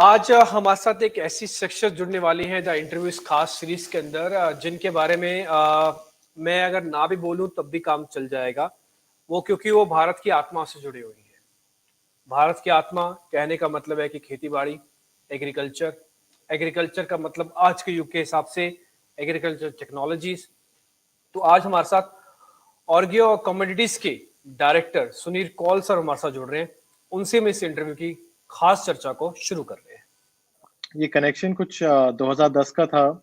आज हमारे साथ एक ऐसी शख्सियत जुड़ने वाली है द इंटरव्यू इस खास सीरीज के अंदर जिनके बारे में मैं अगर ना भी बोलूं तब भी काम चल जाएगा। वो क्योंकि वो भारत की आत्मा से जुड़ी हुई है। भारत की आत्मा कहने का मतलब है कि खेती बाड़ी, एग्रीकल्चर। एग्रीकल्चर का मतलब आज के युग के हिसाब से एग्रीकल्चर टेक्नोलॉजीज। तो आज हमारे साथ ऑर्गियो और कमोडिटीज के डायरेक्टर सुनील कौल सर हमारे साथ जुड़ रहे हैं। उनसे हम इस इंटरव्यू की खास चर्चा को शुरू कर रहे हैं। ये कनेक्शन कुछ 2010 का था।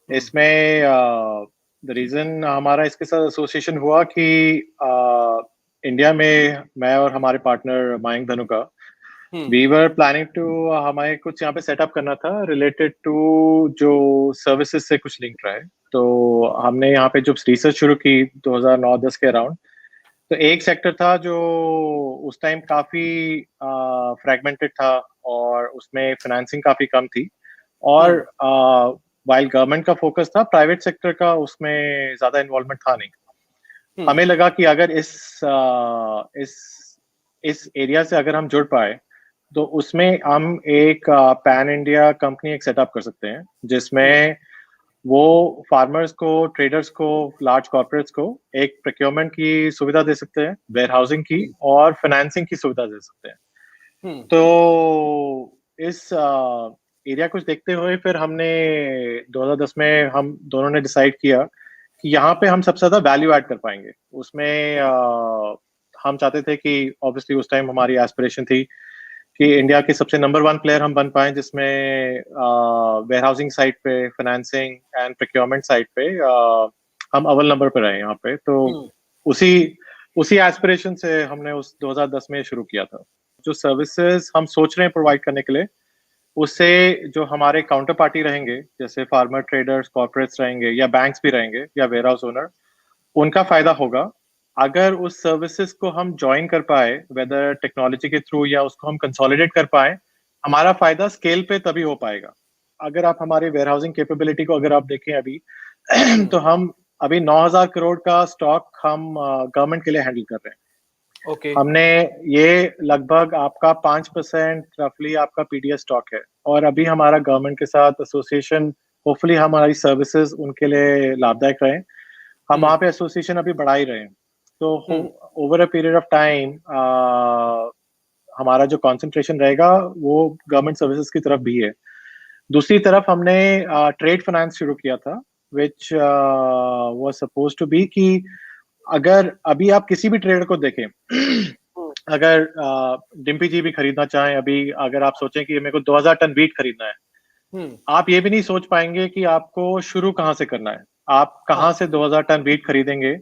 इसमें द रीजन हमारा इसके साथ एसोसिएशन हुआ कि इंडिया में मैं और हमारे partner Mayank Dhanuka we were planning to हमें कुछ यहाँ पे सेटअप करना था रिलेटेड टू जो सर्विसेज से कुछ लिंक रहा है। तो हमने यहाँ पे जो रिसर्च शुरू की 2009-10 के अराउंड, तो एक सेक्टर था जो उस टाइम काफी फ्रैगमेंटेड था और उसमें फाइनेंसिंग काफी कम थी। और वाइल गवर्नमेंट का फोकस था, प्राइवेट सेक्टर का उसमें ज्यादा इन्वॉल्वमेंट था नहीं। हमें लगा कि अगर इस एरिया से अगर हम जुड़ पाए तो उसमें हम एक पैन इंडिया कंपनी एक सेटअप कर सकते हैं, जिसमें वो फार्मर्स को, ट्रेडर्स को, लार्ज कॉर्पोरेट्स को एक प्रोक्योरमेंट की सुविधा दे सकते हैं, वेयर हाउसिंग की और फाइनेंसिंग की सुविधा दे सकते हैं। तो इस एरिया कुछ देखते हुए फिर हमने 2010 में हम दोनों ने डिसाइड किया कि यहाँ पे हम सबसे ज्यादा वैल्यू ऐड कर पाएंगे। उसमें हम चाहते थे कि ऑब्वियसली उस टाइम हमारी एस्पिरेशन थी कि इंडिया के सबसे नंबर 1 प्लेयर हम बन पाए, जिसमें वेयर हाउसिंग साइड पे, फाइनेंसिंग एंड प्रोक्योरमेंट साइड पे हम अव्वल नंबर पर रहे यहाँ पे। तो उसी एस्पिरेशन से हमने उस 2010 में शुरू किया था। जो सर्विसेज हम सोच रहे हैं प्रोवाइड करने के लिए, उससे जो हमारे काउंटर पार्टी रहेंगे, जैसे फार्मर, ट्रेडर्स, कॉर्पोरेट्स रहेंगे या बैंक्स भी रहेंगे या वेयर हाउस ओनर, उनका फायदा होगा अगर उस सर्विसेज को हम ज्वाइन कर पाए, वेदर टेक्नोलॉजी के थ्रू या उसको हम कंसोलिडेट कर पाए। हमारा फायदा स्केल पे तभी हो पाएगा। अगर आप हमारे वेयर हाउसिंग कैपेबिलिटी को अगर आप देखें अभी तो हम अभी 9,000 करोड़ का स्टॉक हम गवर्नमेंट के लिए हैंडल कर रहे हैं। हमने ये लगभग आपका 5% रफली आपका पीडीएस स्टॉक है, और अभी हमारा गवर्नमेंट के साथ एसोसिएशन, होपफुली हमारी सर्विसेज उनके लिए लाभदायक रहे। हम वहाँ पे एसोसिएशन अभी बढ़ा ही रहे हैं। तो over a period of time हमारा जो कंसंट्रेशन रहेगा वो गवर्नमेंट सर्विसेज की तरफ भी है। दूसरी तरफ हमने ट्रेड फाइनेंस शुरू किया था, which was suppose to be कि अगर अभी आप किसी भी ट्रेडर को देखें अगर डिम्पी जी भी खरीदना चाहें, अभी अगर आप सोचें कि मेरे को 2000 टन वीट खरीदना है, आप ये भी नहीं सोच पाएंगे कि आपको शुरू कहाँ से करना है। आप कहाँ से 2000 टन वीट खरीदेंगे,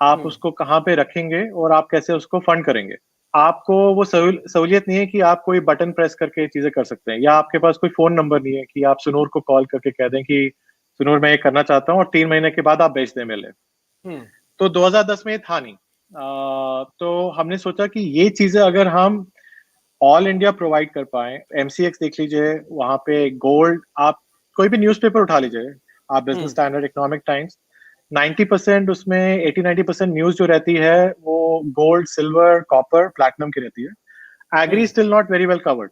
आप उसको कहाँ पे रखेंगे और आप कैसे उसको फंड करेंगे। आपको वो सहूलियत नहीं है कि आप कोई बटन प्रेस करके चीजें कर सकते हैं, या आपके पास कोई फोन नंबर नहीं है कि आप सुनूर को कॉल करके कह दें कि सुनूर मैं ये करना चाहता हूँ और 3 महीने के बाद आप बेच दें मेले। तो 2010 में था नहीं। तो हमने सोचा कि ये चीजें अगर हम ऑल इंडिया प्रोवाइड कर पाए, एमसीएक्स देख लीजिए, वहां पे गोल्ड, आप कोई भी न्यूज़पेपर उठा लीजिए, आप बिजनेस स्टैंडर्ड, इकोनॉमिक टाइम्स, 90% उसमें 80-90% न्यूज जो रहती है वो गोल्ड, सिल्वर, कॉपर, प्लैटिनम की रहती है। Agri still not very well covered.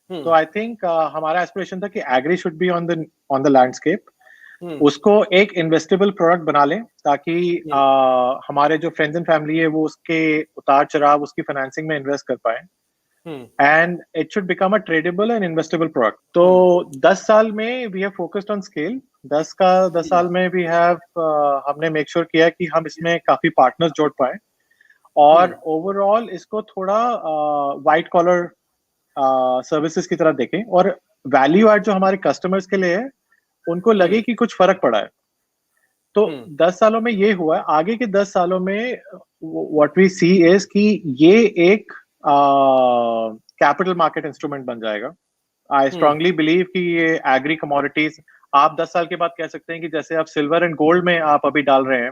तो आई थिंक हमारा एस्पिरेशन था कि agri should be on the landscape. उसको एक इन्वेस्टेबल प्रोडक्ट बना लें ताकि हमारे जो फ्रेंड्स एंड फैमिली है वो उसके उतार चढ़ाव, उसकी फाइनेंसिंग में इन्वेस्ट कर पाए, and it should become a tradeable and investable product. तो 10 साल में we have focused on scale. 10 साल में वी हैव हमने मेक श्योर किया कि हम इसमें काफी पार्टनर्स जोड़ पाए, और ओवरऑल इसको थोड़ा व्हाइट कॉलर सर्विसेज की तरह देखें, और वैल्यू एड जो हमारे कस्टमर्स के लिए है उनको लगे कि कुछ फर्क पड़ा है। तो 10 सालों में ये हुआ है। आगे के 10 सालों में व्हाट वी सी इज कि ये एक कैपिटल मार्केट इंस्ट्रूमेंट बन जाएगा। आई स्ट्रांगली बिलीव कि ये एग्री कमोडिटीज, आप 10 साल के बाद कह सकते हैं कि जैसे आप सिल्वर एंड गोल्ड में आप अभी डाल रहे हैं,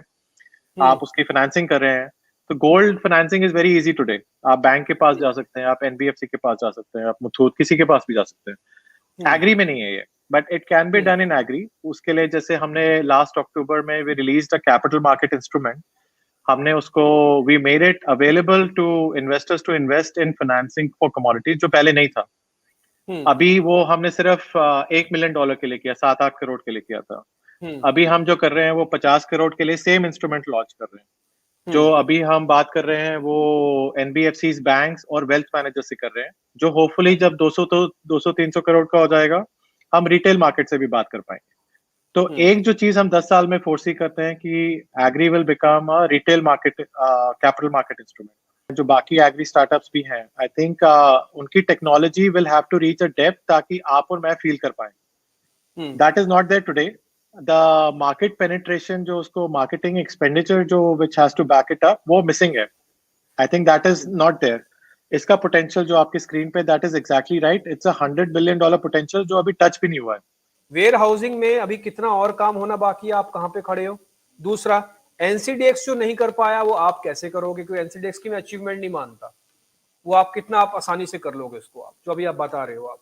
आप उसकी फाइनेंसिंग कर रहे हैं, तो gold financing is very easy today. आप बैंक के पास जा सकते हैं, आप एनबीएफसी के पास जा सकते हैं, आप मुथूट, किसी के पास भी जा सकते हैं। एग्री में नहीं है ये, but it can be done in agri. उसके लिए जैसे हमने लास्ट अक्टूबर में we released a capital market instrument. हमने उसको we made it available to investors to invest in financing for commodities, जो पहले नहीं था। अभी वो हमने सिर्फ $1 मिलियन के लिए किया, 7-8 करोड़ के लिए किया था। अभी हम जो कर रहे हैं वो 50 करोड़ के लिए सेम इंस्ट्रूमेंट लॉन्च कर रहे हैं। जो अभी हम बात कर रहे हैं वो एनबीएफसीज, बैंक्स और वेल्थ मैनेजर से कर रहे हैं, जो होपफुली जब 200-300 करोड़ का हो जाएगा, हम रिटेल मार्केट से भी बात कर पाएंगे। तो एक जो चीज हम 10 साल में फोर्सी करते हैं कि agri will become a retail market, capital market instrument. जो बाकी एग्री स्टार्टअप्स भी हैं, आई थिंक उनकी technology will have to reach a depth ताकि आप और मैं फील कर पाए। That is not there today. The market penetration, जो उसको मार्केटिंग एक्सपेंडिचर जो which has to back it up, वो मिसिंग है। I think that is not there. इसका पोटेंशियल जो आपकी स्क्रीन पे, that is exactly right. It's $100 billion potential जो अभी टच भी नहीं हुआ है। वेयर हाउसिंग में अभी कितना और काम होना बाकी है, आप कहां पे खड़े हो? दूसरा, एनसीडीएक्स जो नहीं कर पाया वो आप कैसे करोगे? क्योंकि एनसीडीएक्स की मैं अचीवमेंट नहीं मानता, वो आप कितना आप आसानी से कर लोगे उसको, आप जो अभी आप बता रहे हो आप?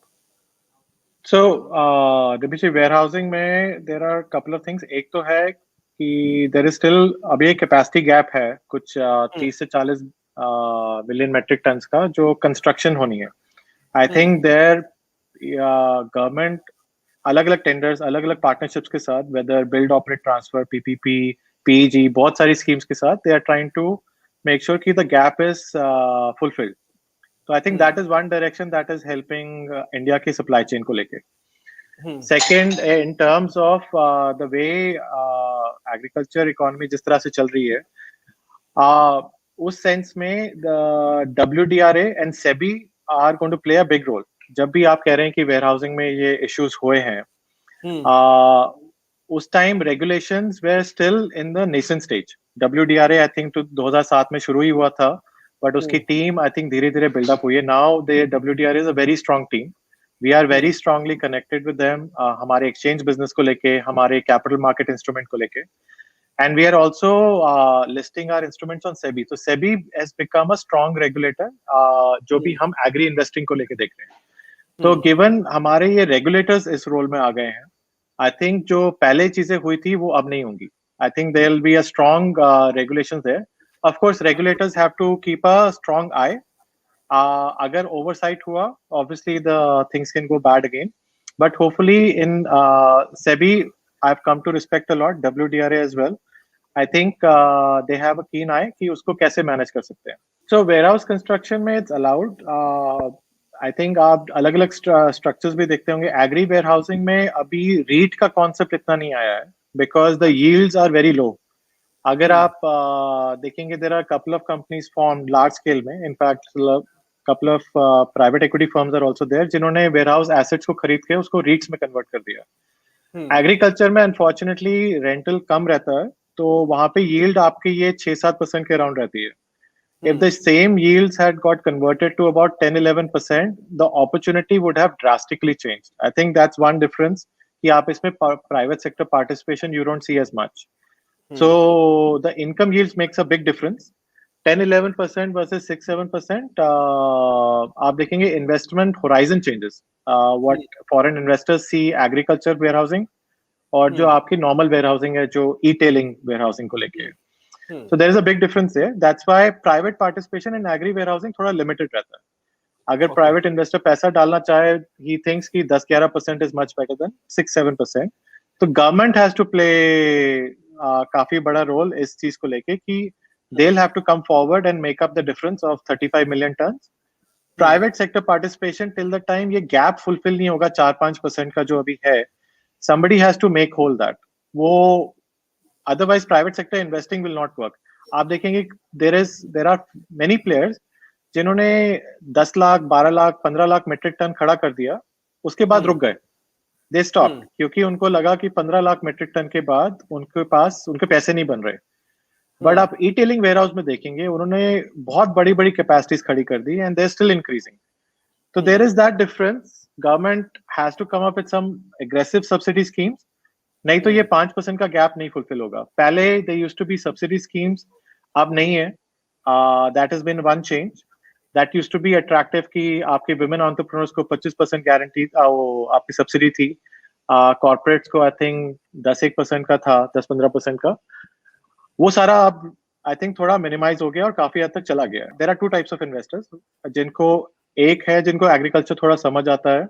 सो डिबिशी वेयर हाउसिंग में there are couple of things. एक तो है कि देर इज स्टिल अभी एक कैपेसिटी गैप है कुछ 30 से 40 मिलियन मेट्रिक टन्स का, जो कंस्ट्रक्शन होनी है। आई थिंक देयर गवर्नमेंट अलग अलग टेंडर्स, अलग अलग पार्टनरशिप्स के साथ, whether build operate transfer, PPP, PG, बहुत सारी स्कीम्स के साथ, they are trying to make sure कि द गैप इज फुलफिल्ड। तो I think that is one direction that is helping India की सप्लाई चेन को लेके। Second, in terms of the way agriculture economy जिस तरह से चल रही है, उस सेंस में the WDRA and SEBI are going to play a big role. जब भी आप कह रहे हैं कि वेयर हाउसिंग में ये इश्यूज हुए हैं, उस time regulations were still in the nascent stage. WDRA I think 2007 में शुरू ही हुआ था, बट उसकी टीम आई थिंक धीरे धीरे बिल्डअप हुई है। Now the WDRA is a very strong team. We are very strongly connected with them, हमारे एक्सचेंज बिजनेस को लेके, हमारे कैपिटल मार्केट इंस्ट्रूमेंट को लेके, and we are also listing our instruments on SEBI. So SEBI has become a strong regulator, जो भी हम agree investing को लेके देख रहे हैं। तो गिवन हमारे ये रेगुलेटर्स इस रोल में आ गए हैं, आई थिंक जो पहले चीजें हुई थी वो अब नहीं होंगी। I think there will be a strong regulations there. Of course regulators have to keep a strong eye. अगर ओवरसाइट हुआ, obviously the things can go bad again, but hopefully in SEBI I've come to respect a lot, WDRA as well. I think they have a keen eye कि उसको कैसे manage कर सकते हैं। So warehouse construction में it's allowed. I think आप अलग अलग स्ट्रक्चर्स भी देखते होंगे। एग्री वेयर हाउसिंग में अभी रीट का कॉन्सेप्ट इतना नहीं आया है, because the yields are very low. अगर आप देखेंगे, there are couple of companies form large scale में, in fact couple of private equity firms are also there, जिन्होंने वेयर हाउस एसेट्स को खरीद के उसको रीट्स में कन्वर्ट कर दिया। एग्रीकल्चर में अनफॉर्चुनेटली रेंटल कम रहता है, तो वहां पे यील्ड आपकी ये 6-7% के अराउंड रहती है। If the same yields had got converted to about 10-11%, the opportunity would have drastically changed. I think that's one difference कि आप इसमें private sector participation you don't see as much. So the income yields makes a big difference. 10-11% versus 6-7%. आप देखेंगे investment horizon changes. What foreign investors see agriculture warehousing और जो आपकी normal warehousing है, जो e-tailing warehousing को लेके। So there is a big difference there. That's why private participation in agri warehousing थोड़ा limited रहता है। अगर private investor पैसा डालना चाहे, he thinks कि 10-11% is much better than 6-7%. तो government has to play काफी बड़ा role इस चीज को लेके कि they'll have to come forward and make up the difference of 35 million tons. Private sector participation till the time ये gap fulfill नहीं होगा 4-5% का जो अभी है, somebody has to make whole that. वो otherwise private sector investing will not work. आप देखेंगे there are many players जिन्होंने 10 लाख, 12 लाख, 15 लाख मेट्रिक टन खड़ा कर दिया, उसके बाद रुक गए। They stopped क्योंकि उनको लगा कि 15 लाख मेट्रिक टन के बाद उनके पैसे नहीं बन रहे। बट आप ई-टेलिंग वेयरहाउस में देखेंगे, उन्होंने बहुत बड़ी बड़ी कैपेसिटीज खड़ी कर दी एंड दे स्टिल इंक्रीजिंग। तो there is that difference. Government has to come up with some aggressive subsidy schemes, नहीं तो ये 5% का गैप नहीं फुलफिल होगा। पहले they used to be subsidy schemes, अब नहीं है। That has been one change. That used to be attractive कि आपके विमेन एंटरप्रेन्योर्स को 25% गारंटी आपकी सब्सिडी थी। कॉर्पोरेट्स को आई थिंक 10-1% का था, 10-15% का। वो सारा अब आई थिंक थोड़ा मिनिमाइज हो गया और काफी हद तक चला गया। There are two types of investors, जिनको एक है जिनको एग्रीकल्चर थोड़ा समझ आता है,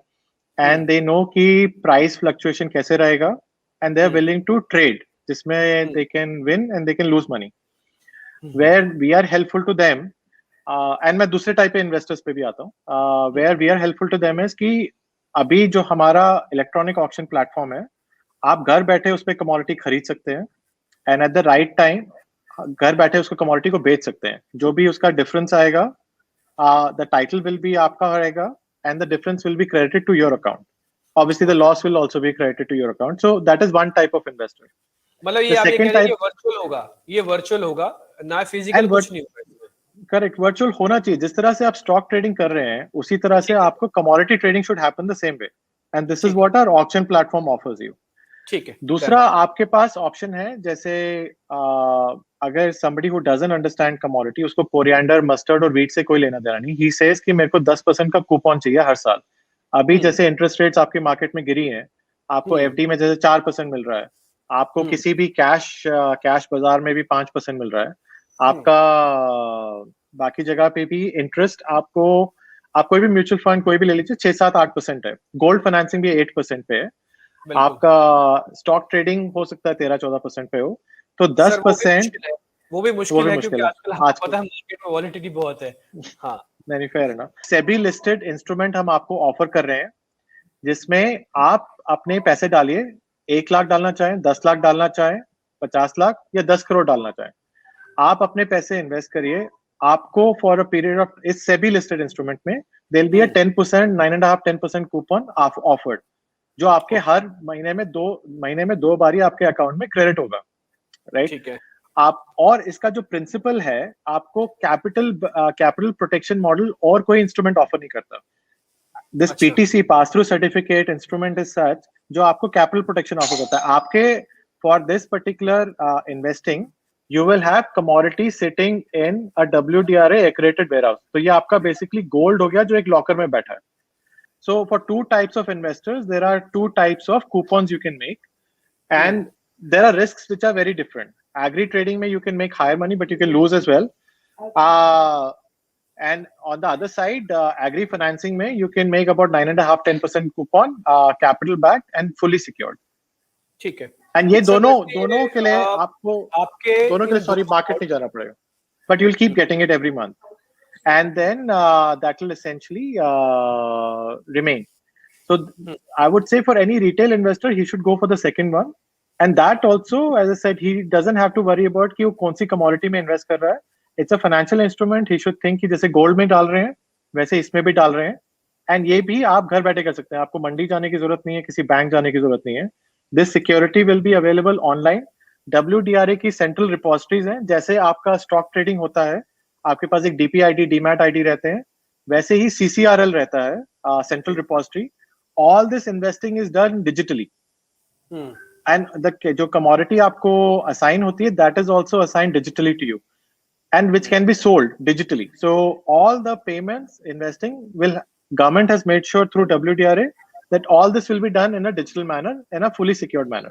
एंड दे नो कि प्राइस फ्लक्चुएशन कैसे रहेगा, and they are willing to trade, जिसमें they can win and they can lose money, where we are helpful to them. And मैं दूसरे टाइप के इन्वेस्टर्स पे भी आता हूँ, where we are helpful to them is कि अभी जो हमारा इलेक्ट्रॉनिक ऑक्शन प्लेटफॉर्म है, आप घर बैठे उस पर कमोडिटी खरीद सकते हैं, and at the right time घर बैठे उसको कमोडिटी को बेच सकते हैं। जो भी उसका डिफरेंस आएगा, द टाइटल विल बी आपका रहेगा, and the difference will be credited to your account. Obviously, the loss will also be credited to your account. So that is one type of investor. मतलब ये आप ये कह रहे हैं, ये वर्चुअल होगा, ये वर्चुअल होगा, ना फिजिकल कुछ नहीं होगा। करेक्ट, वर्चुअल होना चाहिए। जिस तरह से आप स्टॉक ट्रेडिंग कर रहे हैं, उसी तरह से आपको commodity trading should happen the same way, and this is what our auction platform offers you. ठीक है। दूसरा आपके पास ऑप्शन है, जैसे अगर somebody who doesn't understand commodity, उसको कोरिएंडर, मस्टर्ड और वीट से कोई लेना देना नहीं, he says कि मेरे को 10% का कूपन चाहिए हर साल। अभी जैसे इंटरेस्ट रेट्स आपके मार्केट में गिरी हैं, आपको एफडी में जैसे 4% मिल रहा है, आपको किसी भी कैश बाजार में भी 5% मिल रहा है, आपका बाकी जगह पे भी इंटरेस्ट आपको, आप कोई भी म्यूचुअल फंड कोई भी ले लीजिए, 6-7-8% है। गोल्ड फाइनेंसिंग भी 8% पे है, आपका स्टॉक ट्रेडिंग हो सकता है 13-14% पे हो, तो 10% वो भी मुश्किल है क्योंकि आजकल पता है मार्केट में वॉलेटिलिटी बहुत है। हाँ, नहीं, फेयर है ना। सेबी लिस्टेड इंस्ट्रूमेंट हम आपको ऑफर कर रहे हैं, जिसमें आप अपने पैसे डालिए, 1 लाख डालना चाहें, 10 लाख डालना चाहें, 50 लाख या 10 करोड़ डालना चाहें, आप अपने पैसे इन्वेस्ट करिए। आपको फॉर अ पीरियड ऑफ इस सेबी लिस्टेड इंस्ट्रूमेंट में there be a 10%, 9.5-10% coupon offered, जो आपके हर महीने में 2 बारी आपके अकाउंट में क्रेडिट होगा, राइट? ठीक है। आप, और इसका जो प्रिंसिपल है, आपको कैपिटल प्रोटेक्शन मॉडल और कोई इंस्ट्रूमेंट ऑफर नहीं करता। This PTC, pass through certificate instrument is such, जो आपको कैपिटल प्रोटेक्शन ऑफर करता है। आपके for this particular investing you will have commodity sitting in a WDRA accredited warehouse। तो ये आपका बेसिकली गोल्ड हो गया जो एक लॉकर में बैठा है। So for 2 types of investors, there are 2 types of coupons you can make, and there are risks which are very different. Agri trading mein you can make higher money, but you can lose as well. And on the other side, agri financing mein you can make about 9.5-10% coupon, capital backed and fully secured. ठीक है। And ये दोनों के लिए आपको दोनों के लिए सॉरी मार्केट नहीं जाना पड़ेगा, but you'll keep getting it every month. And then that will essentially remain. So I would say for any retail investor, he should go for the second one. And that also, as I said, he doesn't have to worry about कि वो कौन सी commodity में invest कर रहा है. It's a financial instrument. He should think कि जैसे gold में डाल रहे हैं, वैसे इसमें भी डाल रहे हैं. And ये भी आप घर बैठे कर सकते हैं. आपको मंडी जाने की जरूरत नहीं है, किसी बैंक जाने की जरूरत नहीं है. This security will be available online. WDRA की central repositories हैं. जैसे आपका stock trading होता है, आपके पास एक DPID, डीमैट आईडी रहते हैं, वैसे ही CCRL रहता है, central repository. All this investing is done digitally, and जो कमोडिटी आपको असाइन होती है, that is also assign digitally to you, and which can be sold digitally. So all the payments investing will, government has made sure through WDRA that all this will be done in a digital manner, in a fully secured manner.